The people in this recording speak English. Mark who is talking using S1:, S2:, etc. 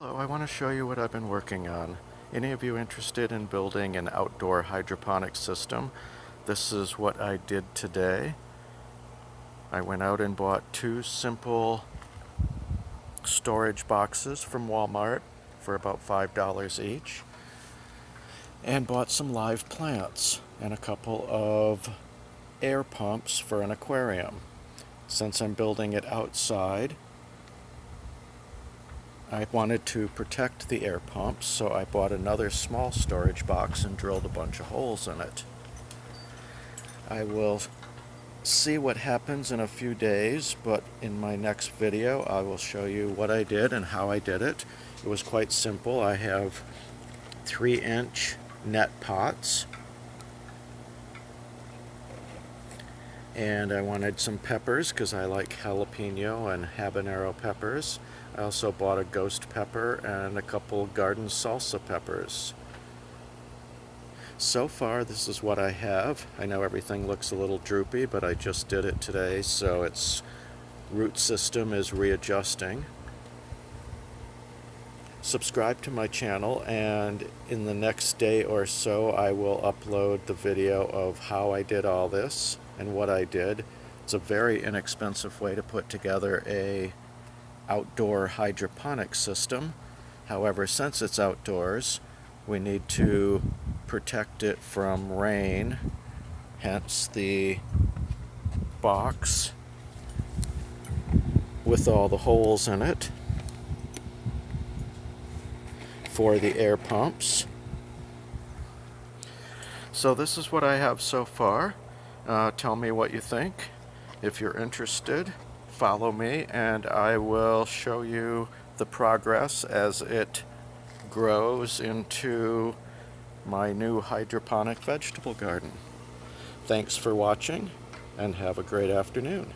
S1: Hello, I want to show you what I've been working on. Any of you interested in building an outdoor hydroponic system? This is what I did today. I went out and bought two simple storage boxes from Walmart for about $5 each, and bought some live plants and a couple of air pumps for an aquarium. Since I'm building it outside, I wanted to protect the air pumps, so I bought another small storage box and drilled a bunch of holes in it. I will see what happens in a few days, but in my next video I will show you what I did and how I did it. It was quite simple. I have 3-inch net pots, and I wanted some peppers because I like jalapeno and habanero peppers. I also bought a ghost pepper and a couple garden salsa peppers. So far, this is what I have. I know everything looks a little droopy, but I just did it today, so its root system is readjusting. Subscribe to my channel, and in the next day or so I will upload the video of how I did all this and what I did. It's a very inexpensive way to put together a outdoor hydroponic system. However, since it's outdoors, we need to protect it from rain, hence the box with all the holes in it for the air pumps. So this is what I have so far. Tell me what you think. If you're interested, follow me and I will show you the progress as it grows into my new hydroponic vegetable garden. Thanks for watching and have a great afternoon.